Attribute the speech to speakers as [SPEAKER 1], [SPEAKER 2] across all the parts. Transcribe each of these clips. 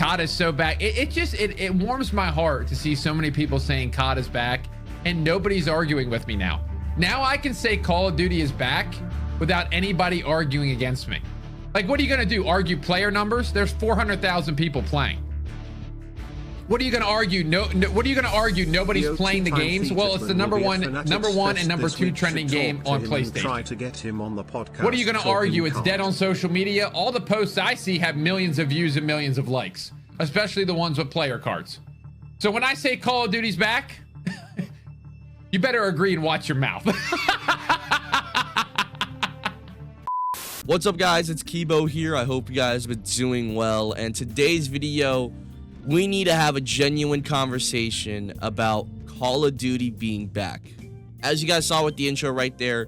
[SPEAKER 1] COD is so back. It warms my heart to see so many people saying COD is back and nobody's arguing with me now. Now I can say Call of Duty is back without anybody arguing against me. Like, what are you going to do? Argue player numbers? There's 400,000 people playing. What are you going to argue? What are you going to argue? Nobody's playing the games. Well, it's the number one and number 2 trending game on PlayStation.
[SPEAKER 2] Try to get him on the podcast.
[SPEAKER 1] What are you going to argue? It's dead on social media. All the posts I see have millions of views and millions of likes, especially the ones with player cards. So when I say Call of Duty's back, you better agree and watch your mouth.
[SPEAKER 3] What's up, guys? It's Kibo here. I hope you guys have been doing well. And today's video, we need to have a genuine conversation about Call of Duty being back. As you guys saw with the intro right there,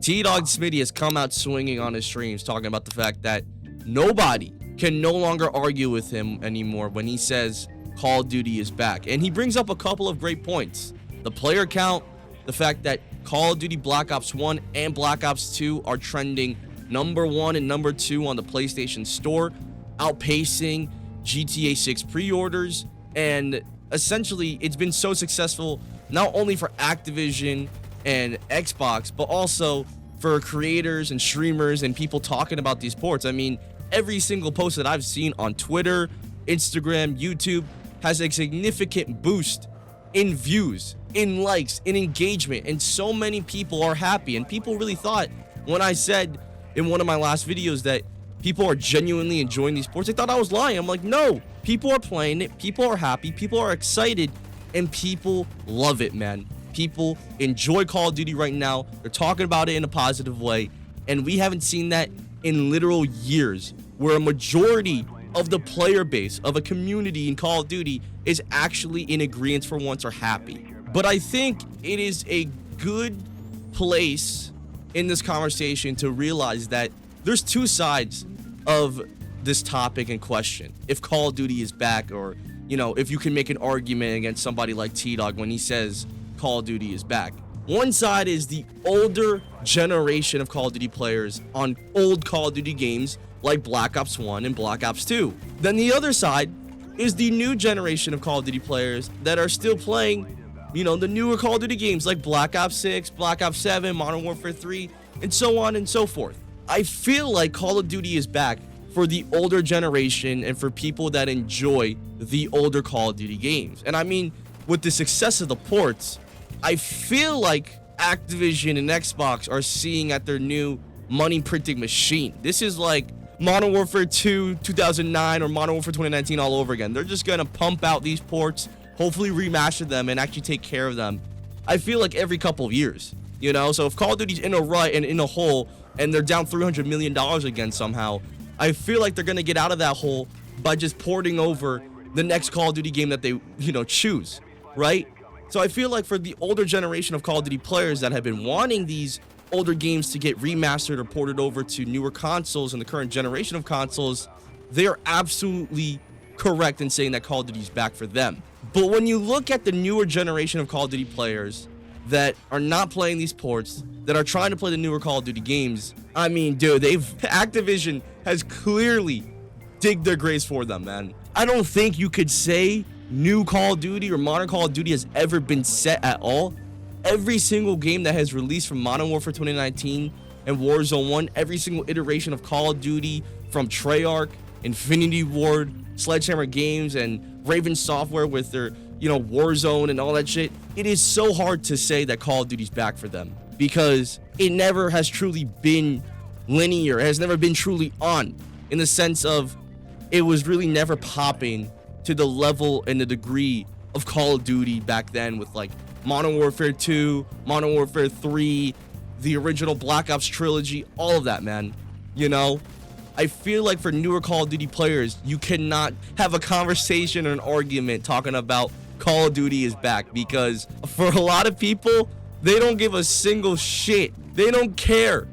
[SPEAKER 3] T-Dog Smitty has come out swinging on his streams, talking about the fact that nobody can no longer argue with him anymore when he says Call of Duty is back. And he brings up a couple of great points. The player count, the fact that Call of Duty Black Ops 1 and Black Ops 2 are trending number 1 and number 2 on the PlayStation Store, outpacing GTA 6 pre-orders. And essentially, it's been so successful not only for Activision and Xbox, but also for creators and streamers and people talking about these ports. I mean, every single post that I've seen on Twitter, Instagram, YouTube has a significant boost in views, in likes, in engagement, and so many people are happy. And people really thought, when I said in one of my last videos that people are genuinely enjoying these ports, they thought I was lying. I'm like, no, people are playing it, people are happy, people are excited, and people love it, man. People enjoy Call of Duty right now. They're talking about it in a positive way, and we haven't seen that in literal years, where a majority of the player base of a community in Call of Duty is actually in agreement for once, or happy. But I think it is a good place in this conversation to realize that there's two sides of this topic in question. If Call of Duty is back, or, you know, if you can make an argument against somebody like T-Dog when he says Call of Duty is back. One side is the older generation of Call of Duty players on old Call of Duty games like Black Ops 1 and Black Ops 2. Then the other side is the new generation of Call of Duty players that are still playing, you know, the newer Call of Duty games like Black Ops 6, Black Ops 7, Modern Warfare 3, and so on and so forth. I feel like Call of Duty is back for the older generation and for people that enjoy the older Call of Duty games. And I mean, with the success of the ports, I feel like Activision and Xbox are seeing at their new money printing machine. This is like Modern Warfare 2 2009 or Modern Warfare 2019 all over again. They're just gonna pump out these ports, hopefully remaster them, and actually take care of them, I feel like, every couple of years, you know? So if Call of Duty's in a rut and in a hole and they're down $300 million again somehow, I feel like they're gonna get out of that hole by just porting over the next Call of Duty game that they, you know, choose, right? So I feel like for the older generation of Call of Duty players that have been wanting these older games to get remastered or ported over to newer consoles and the current generation of consoles, they are absolutely correct in saying that Call of Duty is back for them. But when you look at the newer generation of Call of Duty players that are not playing these ports, that are trying to play the newer Call of Duty games, I mean, dude, Activision has clearly digged their graves for them, man. I don't think you could say new Call of Duty or modern Call of Duty has ever been set at all. Every single game that has released from Modern Warfare 2019 and Warzone 1, every single iteration of Call of Duty from Treyarch, Infinity Ward, Sledgehammer Games, and Raven Software with their, you know, Warzone and all that shit, it is so hard to say that Call of Duty's back for them because it never has truly been linear. It has never been truly on, in the sense of it was really never popping to the level and the degree of Call of Duty back then with like Modern Warfare 2, Modern Warfare 3, the original Black Ops trilogy, all of that, man. You know, I feel like for newer Call of Duty players, you cannot have a conversation or an argument talking about Call of Duty is back, because for a lot of people, they don't give a single shit. They don't care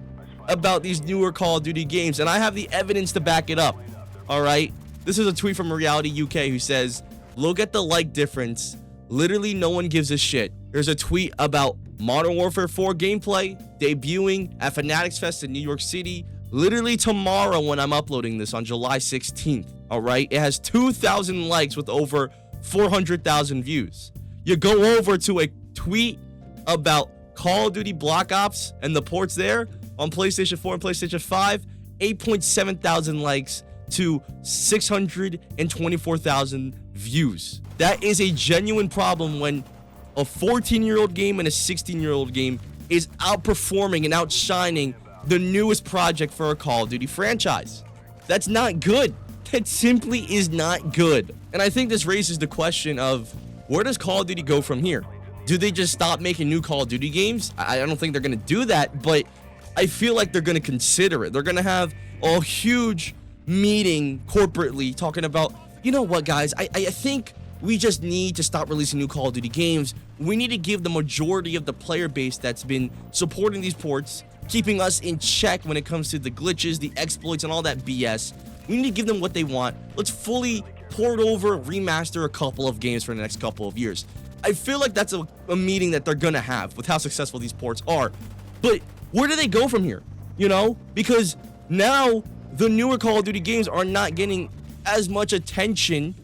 [SPEAKER 3] about these newer Call of Duty games, and I have the evidence to back it up. All right, this is a tweet from Reality UK who says, look at the like difference. Literally no one gives a shit. There's a tweet about Modern Warfare 4 gameplay debuting at Fanatics Fest in New York City literally tomorrow when I'm uploading this on July 16th. All right, it has 2,000 likes with over 400,000 views. You go over to a tweet about Call of Duty Black Ops and the ports there on PlayStation 4 and PlayStation 5, 8.7 thousand likes to 624,000 views. That is a genuine problem when a 14-year-old game and a 16-year-old game is outperforming and outshining the newest project for a Call of Duty franchise. That's not good. That simply is not good. And I think this raises the question of, where does Call of Duty go from here? Do they just stop making new Call of Duty games? I don't think they're going to do that, but I feel like they're going to consider it. They're going to have a huge meeting corporately talking about, you know what, guys, I think we just need to stop releasing new Call of Duty games. We need to give the majority of the player base that's been supporting these ports, keeping us in check when it comes to the glitches, the exploits, and all that BS. We need to give them what they want. Let's fully port over, remaster a couple of games for the next couple of years. I feel like that's a meeting that they're gonna have with how successful these ports are. But where do they go from here? You know, because now the newer Call of Duty games are not getting as much attention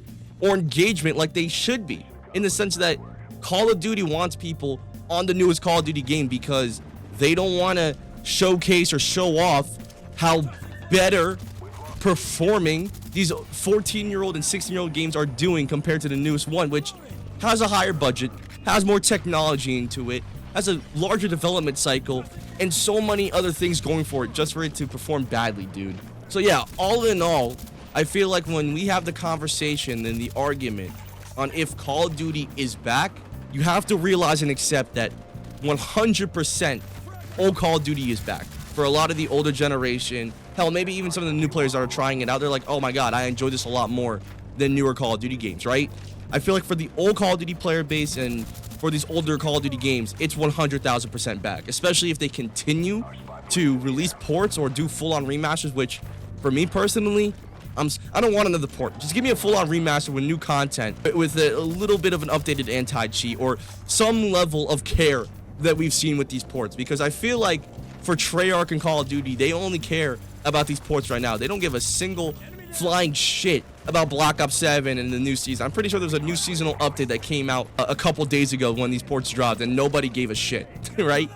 [SPEAKER 3] or engagement like they should be, in the sense that Call of Duty wants people on the newest Call of Duty game because they don't want to showcase or show off how better performing these 14-year-old and 16-year-old games are doing compared to the newest one, which has a higher budget, has more technology into it, has a larger development cycle, and so many other things going for it just for it to perform badly, dude. So yeah, all in all, I feel like when we have the conversation and the argument on if Call of Duty is back, you have to realize and accept that 100% old Call of Duty is back. For a lot of the older generation, hell, maybe even some of the new players that are trying it out, they're like, oh my god, I enjoy this a lot more than newer Call of Duty games, right? I feel like for the old Call of Duty player base and for these older Call of Duty games, it's 100,000% back, especially if they continue to release ports or do full-on remasters, which for me personally, I don't want another port. Just give me a full-on remaster with new content, with a little bit of an updated anti-cheat or some level of care that we've seen with these ports, because I feel like for Treyarch and Call of Duty, they only care about these ports right now. They don't give a single flying shit about Black Ops 7 and the new season. I'm pretty sure there was a new seasonal update that came out a couple days ago when these ports dropped and nobody gave a shit, right?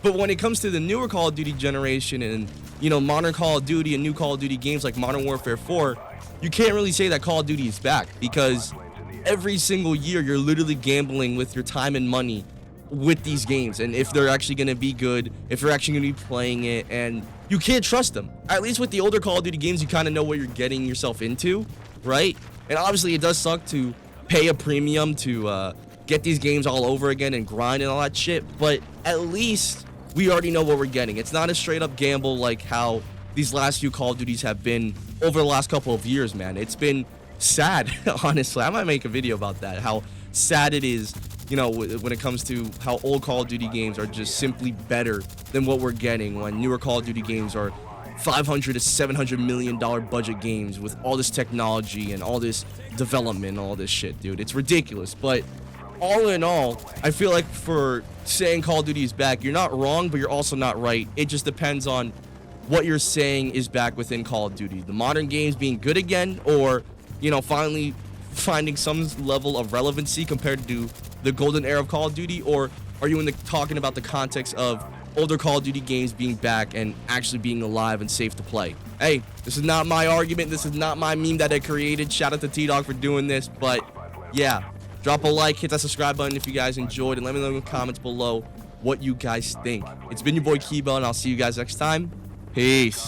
[SPEAKER 3] But when it comes to the newer Call of Duty generation and, you know, modern Call of Duty and new Call of Duty games like Modern Warfare 4, you can't really say that Call of Duty is back, because every single year you're literally gambling with your time and money with these games and if they're actually going to be good, if you're actually going to be playing it, and you can't trust them. At least with the older Call of Duty games, you kind of know what you're getting yourself into, right? And obviously it does suck to pay a premium to get these games all over again and grind and all that shit, but at least we already know what we're getting. It's not a straight up gamble like how these last few Call of Duties have been over the last couple of years, man. It's been sad, honestly. I might make a video about that, how sad it is, you know, when it comes to how old Call of Duty games are just simply better than what we're getting when newer Call of Duty games are $500 to $700 million budget games with all this technology and all this development and all this shit, dude. It's ridiculous. But all in all, I feel like for saying Call of Duty is back, you're not wrong, but you're also not right. It just depends on what you're saying is back within Call of Duty. The modern games being good again, or, you know, finally finding some level of relevancy compared to the golden era of Call of Duty, or are you talking about the context of older Call of Duty games being back and actually being alive and safe to play? Hey, this is not my argument. This is not my meme that I created. Shout out to T-Dog for doing this. But yeah, drop a like, hit that subscribe button if you guys enjoyed, and let me know in the comments below what you guys think. It's been your boy Kibo, and I'll see you guys next time. Peace.